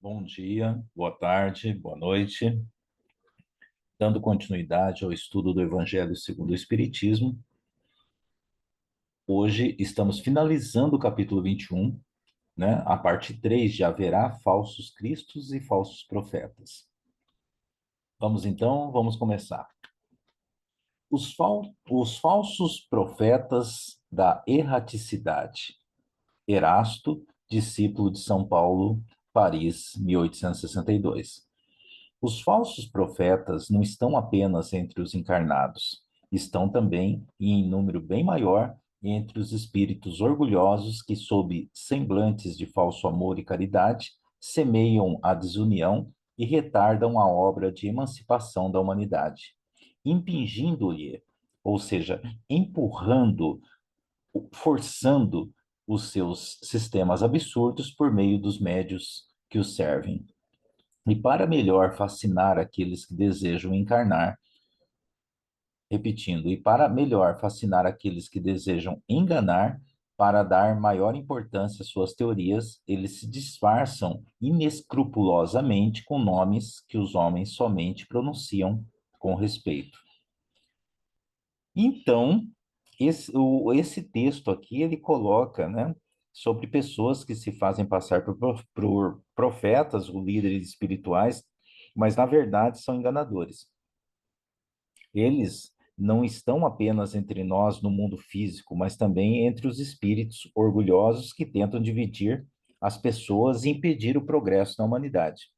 Bom dia, boa tarde, boa noite. Dando continuidade ao estudo do Evangelho segundo o Espiritismo, hoje estamos finalizando o capítulo 21, né? A parte 3 de Haverá falsos cristos e falsos profetas. Vamos começar. Os falsos profetas da erraticidade. Erasto, discípulo de São Paulo, Paris, 1862. Os falsos profetas não estão apenas entre os encarnados, estão também, e em número bem maior, entre os espíritos orgulhosos que, sob semblantes de falso amor e caridade, semeiam a desunião e retardam a obra de emancipação da humanidade, impingindo-lhe, ou seja, empurrando, forçando os seus sistemas absurdos por meio dos médios que os servem. E para melhor fascinar aqueles que desejam encarnar, repetindo, e para melhor fascinar aqueles que desejam enganar, para dar maior importância às suas teorias, eles se disfarçam inescrupulosamente com nomes que os homens somente pronunciam com respeito. Então, esse texto aqui, ele coloca, né, sobre pessoas que se fazem passar por profetas ou líderes espirituais, mas na verdade são enganadores. Eles não estão apenas entre nós no mundo físico, mas também entre os espíritos orgulhosos que tentam dividir as pessoas e impedir o progresso da humanidade.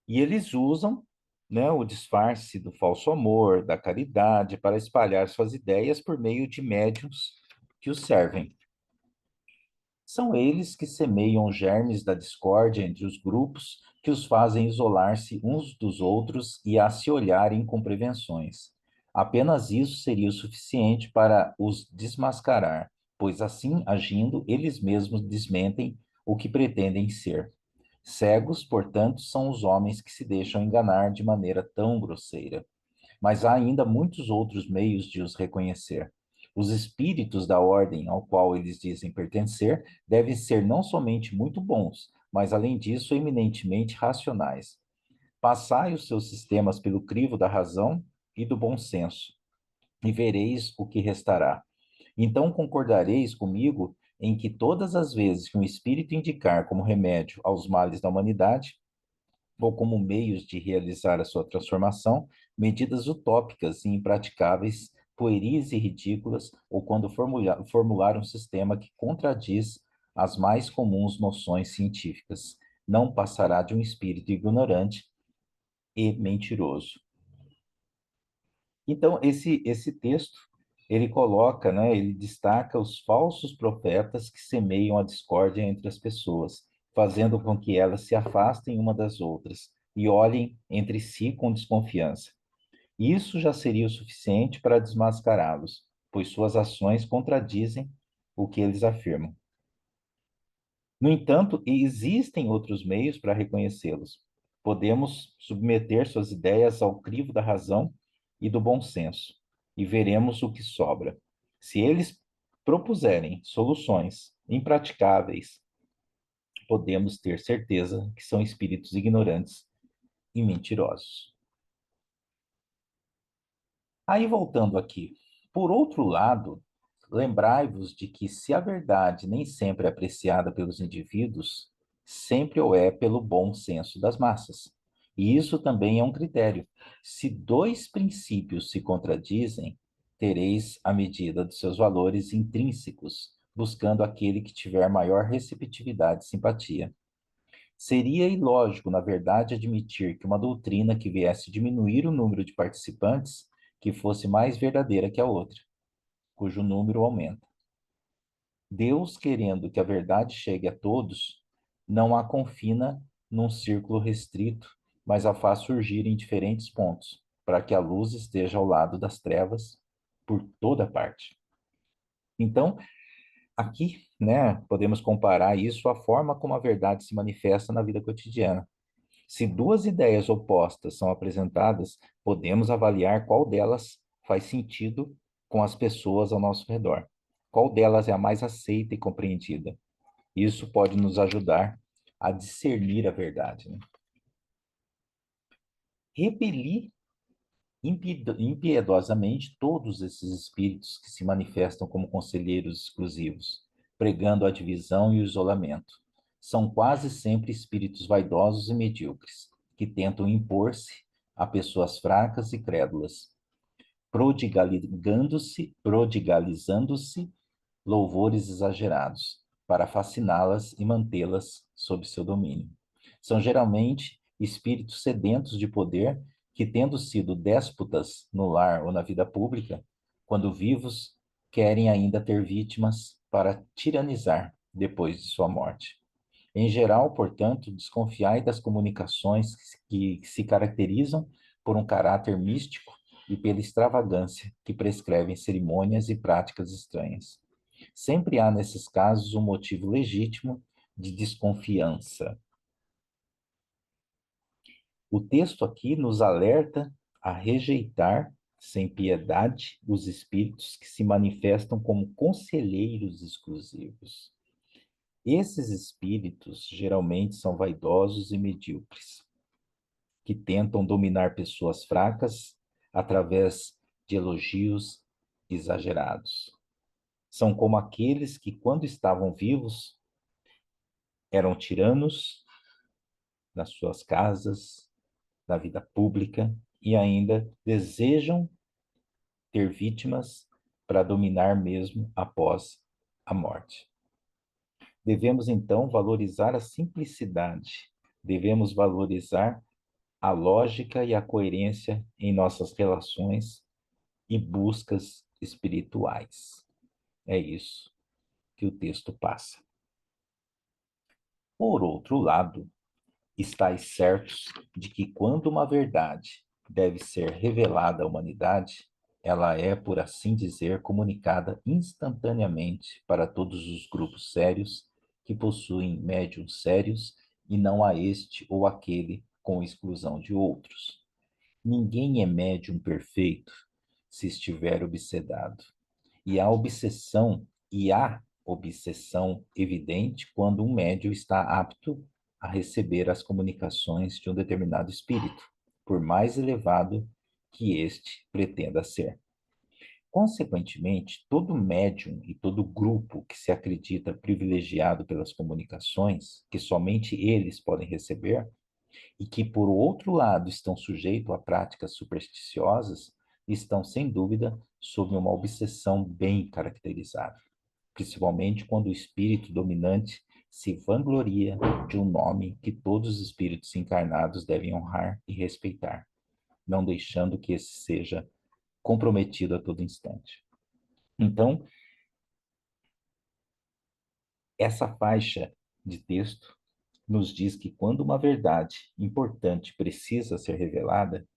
E eles usam, né, o disfarce do falso amor, da caridade, para espalhar suas ideias por meio de médiuns que os servem. São eles que semeiam germes da discórdia entre os grupos, que os fazem isolar-se uns dos outros e a se olharem com prevenções. Apenas isso seria o suficiente para os desmascarar, pois assim agindo, eles mesmos desmentem o que pretendem ser. Cegos, portanto, são os homens que se deixam enganar de maneira tão grosseira. Mas há ainda muitos outros meios de os reconhecer. Os espíritos da ordem ao qual eles dizem pertencer devem ser não somente muito bons, mas além disso eminentemente racionais. Passai os seus sistemas pelo crivo da razão e do bom senso, e vereis o que restará. Então concordareis comigo em que todas as vezes que um espírito indicar como remédio aos males da humanidade, ou como meios de realizar a sua transformação, medidas utópicas e impraticáveis, pueris e ridículas, ou quando formular um sistema que contradiz as mais comuns noções científicas, não passará de um espírito ignorante e mentiroso. Então, esse texto, ele coloca, né, ele destaca os falsos profetas que semeiam a discórdia entre as pessoas, fazendo com que elas se afastem uma das outras e olhem entre si com desconfiança. Isso já seria o suficiente para desmascará-los, pois suas ações contradizem o que eles afirmam. No entanto, existem outros meios para reconhecê-los. Podemos submeter suas ideias ao crivo da razão e do bom senso, e veremos o que sobra. Se eles propuserem soluções impraticáveis, podemos ter certeza que são espíritos ignorantes e mentirosos. Aí, voltando aqui, por outro lado, lembrai-vos de que se a verdade nem sempre é apreciada pelos indivíduos, sempre o é pelo bom senso das massas. E isso também é um critério. Se dois princípios se contradizem, tereis a medida dos seus valores intrínsecos, buscando aquele que tiver maior receptividade e simpatia. Seria ilógico, na verdade, admitir que uma doutrina que viesse diminuir o número de participantes que fosse mais verdadeira que a outra, cujo número aumenta. Deus, querendo que a verdade chegue a todos, não a confina num círculo restrito, mas a faz surgir em diferentes pontos, para que a luz esteja ao lado das trevas por toda parte. Então, aqui, né, podemos comparar isso à forma como a verdade se manifesta na vida cotidiana. Se duas ideias opostas são apresentadas, podemos avaliar qual delas faz sentido com as pessoas ao nosso redor. Qual delas é a mais aceita e compreendida? Isso pode nos ajudar a discernir a verdade, né? Repeli impiedosamente todos esses espíritos que se manifestam como conselheiros exclusivos, pregando a divisão e o isolamento. São quase sempre espíritos vaidosos e medíocres, que tentam impor-se a pessoas fracas e crédulas, prodigalizando-se louvores exagerados, para fasciná-las e mantê-las sob seu domínio. São geralmente espíritos sedentos de poder que, tendo sido déspotas no lar ou na vida pública, quando vivos, querem ainda ter vítimas para tiranizar depois de sua morte. Em geral, portanto, desconfiai das comunicações que se caracterizam por um caráter místico e pela extravagância que prescrevem cerimônias e práticas estranhas. Sempre há, nesses casos, um motivo legítimo de desconfiança. O texto aqui nos alerta a rejeitar, sem piedade, os espíritos que se manifestam como conselheiros exclusivos. Esses espíritos geralmente são vaidosos e medíocres, que tentam dominar pessoas fracas através de elogios exagerados. São como aqueles que, quando estavam vivos, eram tiranos nas suas casas, na vida pública, e ainda desejam ter vítimas para dominar mesmo após a morte. Devemos, então, valorizar a simplicidade, devemos valorizar a lógica e a coerência em nossas relações e buscas espirituais. É isso que o texto passa. Por outro lado, estáis certos de que quando uma verdade deve ser revelada à humanidade, ela é, por assim dizer, comunicada instantaneamente para todos os grupos sérios que possuem médiuns sérios e não a este ou aquele com exclusão de outros. Ninguém é médium perfeito se estiver obsedado. E há obsessão evidente quando um médium está apto a receber as comunicações de um determinado espírito, por mais elevado que este pretenda ser. Consequentemente, todo médium e todo grupo que se acredita privilegiado pelas comunicações, que somente eles podem receber, e que, por outro lado, estão sujeitos a práticas supersticiosas, estão, sem dúvida, sob uma obsessão bem caracterizada, principalmente quando o espírito dominante se vangloria de um nome que todos os espíritos encarnados devem honrar e respeitar, não deixando que esse seja comprometido a todo instante. Então, essa faixa de texto nos diz que quando uma verdade importante precisa ser revelada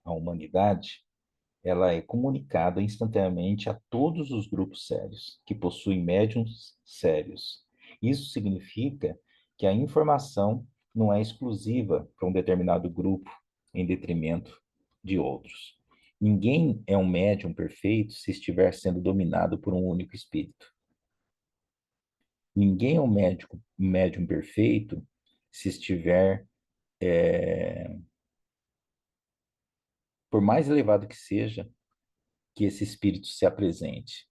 à humanidade, ela é comunicada instantaneamente a todos os grupos sérios, que possuem médiums sérios. Isso significa que a informação não é exclusiva para um determinado grupo em detrimento de outros. Ninguém é um médium perfeito se estiver sendo dominado por um único espírito. Ninguém é um médium perfeito se estiver, por mais elevado que seja, que esse espírito se apresente.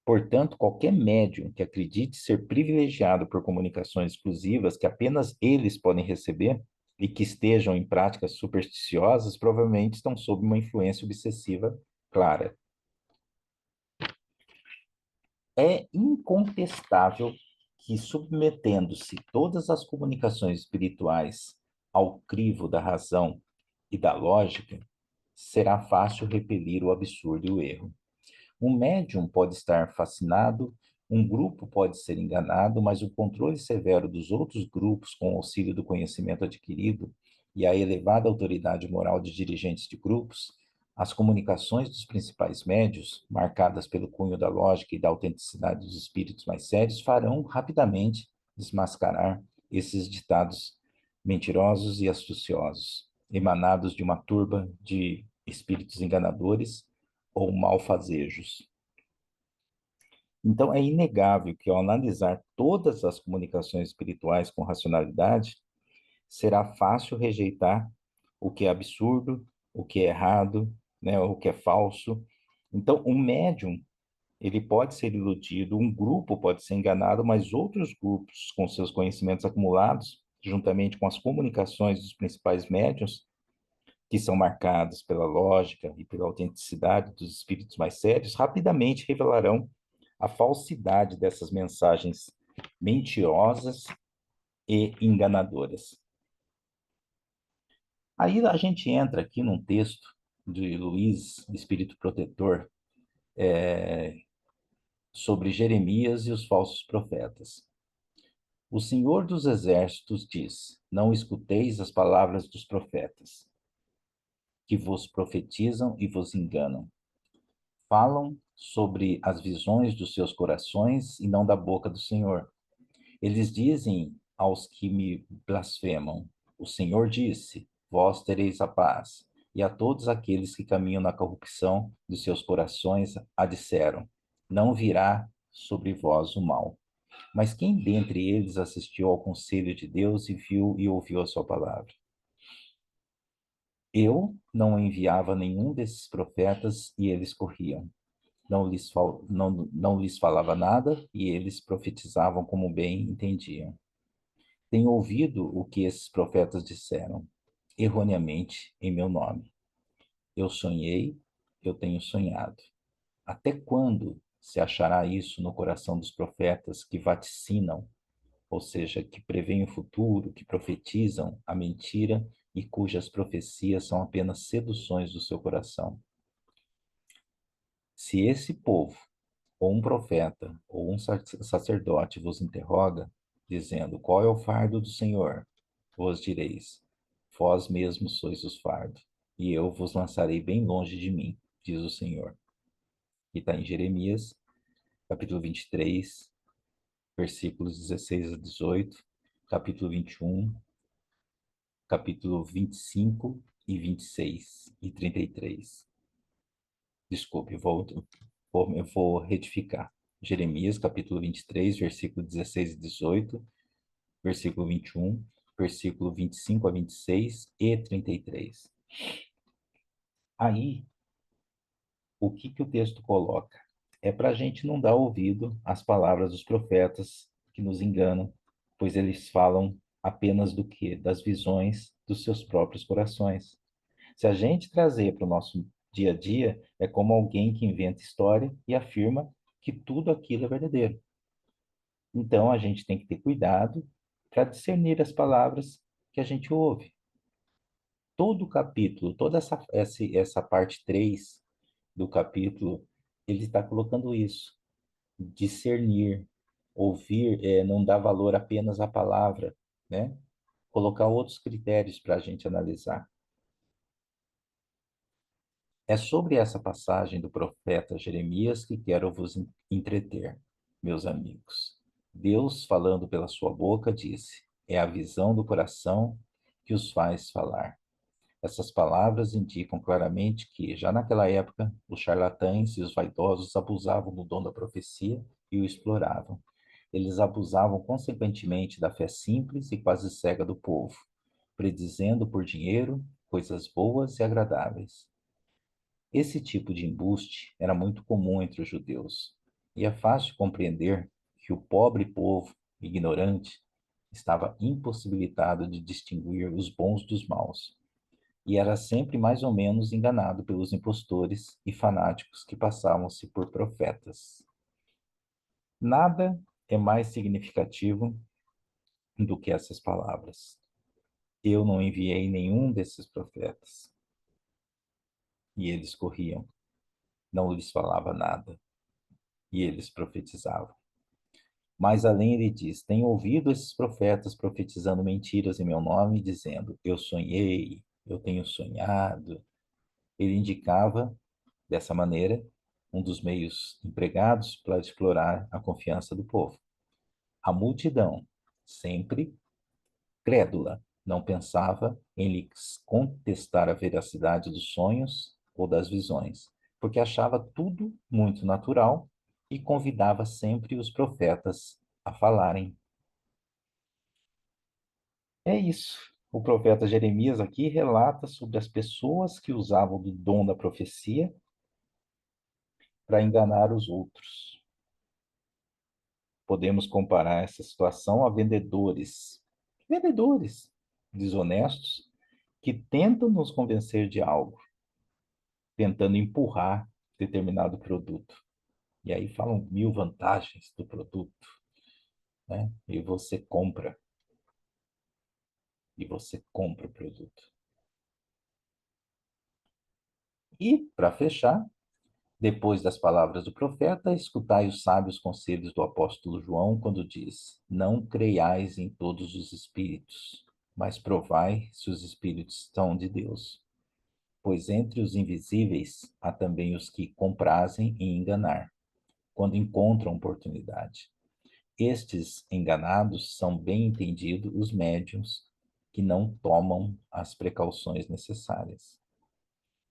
Portanto, qualquer médium que acredite ser privilegiado por comunicações exclusivas que apenas eles podem receber e que estejam em práticas supersticiosas, provavelmente estão sob uma influência obsessiva clara. É incontestável que, submetendo-se todas as comunicações espirituais ao crivo da razão e da lógica, será fácil repelir o absurdo e o erro. Um médium pode estar fascinado, um grupo pode ser enganado, mas o controle severo dos outros grupos, com o auxílio do conhecimento adquirido e a elevada autoridade moral de dirigentes de grupos, as comunicações dos principais médios, marcadas pelo cunho da lógica e da autenticidade dos espíritos mais sérios, farão rapidamente desmascarar esses ditados mentirosos e astuciosos, emanados de uma turba de espíritos enganadores ou malfazejos. Então, é inegável que, ao analisar todas as comunicações espirituais com racionalidade, será fácil rejeitar o que é absurdo, o que é errado, né, o que é falso. Então, um médium, ele pode ser iludido, um grupo pode ser enganado, mas outros grupos, com seus conhecimentos acumulados, juntamente com as comunicações dos principais médiuns, que são marcados pela lógica e pela autenticidade dos espíritos mais sérios, rapidamente revelarão a falsidade dessas mensagens mentirosas e enganadoras. Aí a gente entra aqui num texto de Luiz, Espírito Protetor, sobre Jeremias e os falsos profetas. O Senhor dos Exércitos diz: Não escuteis as palavras dos profetas, que vos profetizam e vos enganam. Falam sobre as visões dos seus corações e não da boca do Senhor. Eles dizem aos que me blasfemam: O Senhor disse: Vós tereis a paz. E a todos aqueles que caminham na corrupção dos seus corações a disseram: Não virá sobre vós o mal. Mas quem dentre eles assistiu ao conselho de Deus e viu e ouviu a sua palavra? Eu não enviava nenhum desses profetas e eles corriam. Não lhes falava nada e eles profetizavam como bem entendiam. Tenho ouvido o que esses profetas disseram, erroneamente, em meu nome. Eu sonhei, eu tenho sonhado. Até quando se achará isso no coração dos profetas que vaticinam, ou seja, que preveem o futuro, que profetizam a mentira e cujas profecias são apenas seduções do seu coração? Se esse povo, ou um profeta, ou um sacerdote vos interroga, dizendo: Qual é o fardo do Senhor? Vos direis: Vós mesmos sois os fardos, e eu vos lançarei bem longe de mim, diz o Senhor. E está em Jeremias, capítulo 23, versículos 16 a 18, capítulo 21, capítulo 25 e 26 e 33. Desculpe, eu vou retificar. Jeremias, capítulo 23, versículo 16 e 18, versículo 21, versículo 25 a 26 e 33. Aí, o que que o texto coloca? É para a gente não dar ouvido às palavras dos profetas que nos enganam, pois eles falam apenas do quê? Das visões dos seus próprios corações. Se a gente trazer para o nosso dia a dia, é como alguém que inventa história e afirma que tudo aquilo é verdadeiro. Então, a gente tem que ter cuidado para discernir as palavras que a gente ouve. Todo o capítulo, toda essa parte 3 do capítulo, ele está colocando isso, discernir, ouvir, não dar valor apenas à palavra, né? Colocar outros critérios para a gente analisar. É sobre essa passagem do profeta Jeremias que quero vos entreter, meus amigos. Deus, falando pela sua boca, disse: É a visão do coração que os faz falar. Essas palavras indicam claramente que, já naquela época, os charlatães e os vaidosos abusavam do dom da profecia e o exploravam. Eles abusavam consequentemente da fé simples e quase cega do povo, predizendo por dinheiro coisas boas e agradáveis. Esse tipo de embuste era muito comum entre os judeus, e é fácil compreender que o pobre povo, ignorante, estava impossibilitado de distinguir os bons dos maus e era sempre mais ou menos enganado pelos impostores e fanáticos que passavam-se por profetas. Nada é mais significativo do que essas palavras. Eu não enviei nenhum desses profetas. E eles corriam, não lhes falava nada, e eles profetizavam. Mas além ele diz: Tenho ouvido esses profetas profetizando mentiras em meu nome, dizendo: Eu sonhei, eu tenho sonhado. Ele indicava dessa maneira, um dos meios empregados para explorar a confiança do povo. A multidão, sempre crédula, não pensava em lhes contestar a veracidade dos sonhos ou das visões, porque achava tudo muito natural e convidava sempre os profetas a falarem. É isso. O profeta Jeremias aqui relata sobre as pessoas que usavam do dom da profecia para enganar os outros. Podemos comparar essa situação a vendedores desonestos que tentam nos convencer de algo, tentando empurrar determinado produto. E aí falam mil vantagens do produto, né? E você compra o produto. E, para fechar, depois das palavras do profeta, escutai os sábios conselhos do apóstolo João, quando diz: Não creiais em todos os espíritos, mas provai se os espíritos são de Deus. Pois entre os invisíveis há também os que comprazem em enganar, quando encontram oportunidade. Estes enganados são bem entendidos os médiuns que não tomam as precauções necessárias.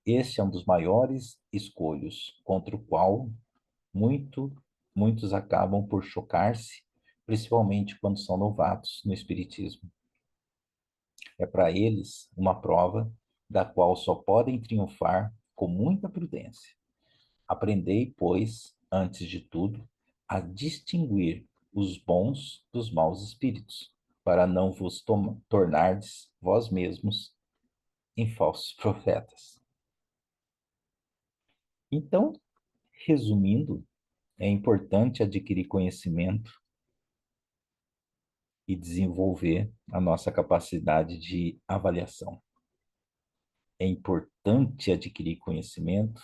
Este é um dos maiores escolhos, contra o qual muito, muitos acabam por chocar-se, principalmente quando são novatos no espiritismo. É para eles uma prova da qual só podem triunfar com muita prudência. Aprendei, pois, antes de tudo, a distinguir os bons dos maus espíritos, para não vos tornardes vós mesmos em falsos profetas. Então, resumindo, é importante adquirir conhecimento e desenvolver a nossa capacidade de avaliação. É importante adquirir conhecimento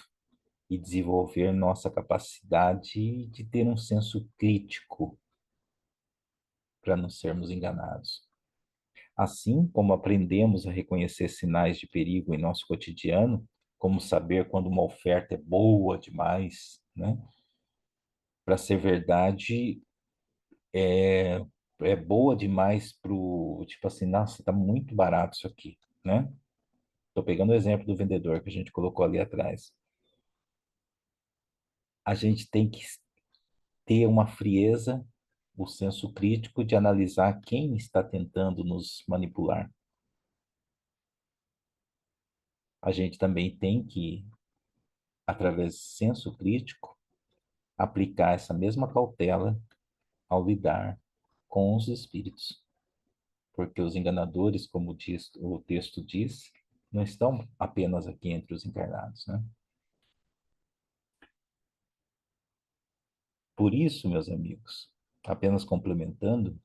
e desenvolver nossa capacidade de ter um senso crítico para não sermos enganados. Assim como aprendemos a reconhecer sinais de perigo em nosso cotidiano, como saber quando uma oferta é boa demais, né? Para ser verdade, é, é boa demais pro, tipo assim, nossa, tá muito barato isso aqui, né? Tô pegando o exemplo do vendedor que a gente colocou ali atrás. A gente tem que ter uma frieza, o senso crítico de analisar quem está tentando nos manipular. A gente também tem que, através do senso crítico, aplicar essa mesma cautela ao lidar com os espíritos. Porque os enganadores, como diz, o texto diz, não estão apenas aqui entre os encarnados, né? Por isso, meus amigos, apenas complementando,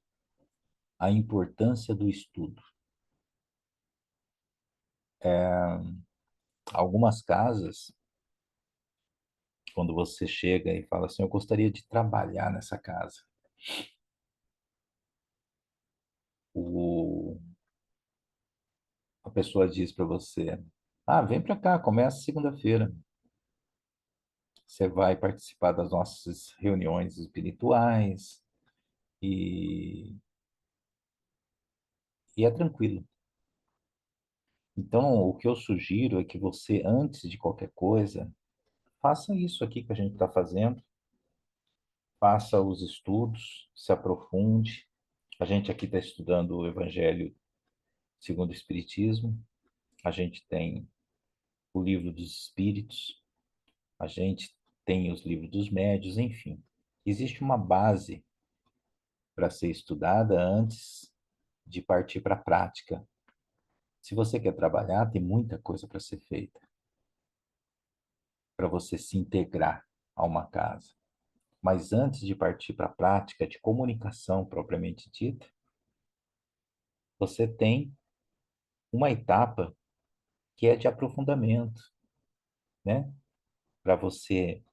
a importância do estudo. Algumas casas, quando você chega e fala assim, eu gostaria de trabalhar nessa casa, o, a pessoa diz para você, ah, vem para cá, começa segunda-feira. Você vai participar das nossas reuniões espirituais e, e é tranquilo. Então, o que eu sugiro é que você, antes de qualquer coisa, faça isso aqui que a gente está fazendo, faça os estudos, se aprofunde. A gente aqui está estudando o Evangelho segundo o Espiritismo, a gente tem o Livro dos Espíritos, a gente tem os livros dos médios, enfim. Existe uma base para ser estudada antes de partir para a prática. Se você quer trabalhar, tem muita coisa para ser feita, para você se integrar a uma casa. Mas antes de partir para a prática de comunicação propriamente dita, você tem uma etapa que é de aprofundamento, né? Para você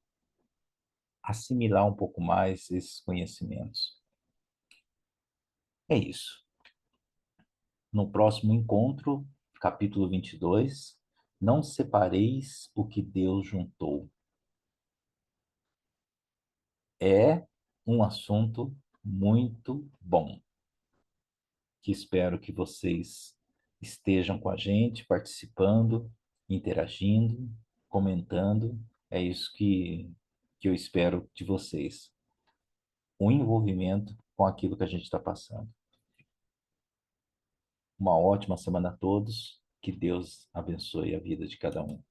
assimilar um pouco mais esses conhecimentos. É isso. No próximo encontro, capítulo 22, não separeis o que Deus juntou. É um assunto muito bom, que espero que vocês estejam com a gente, participando, interagindo, comentando. É isso que que eu espero de vocês, um envolvimento com aquilo que a gente está passando. Uma ótima semana a todos. Que Deus abençoe a vida de cada um.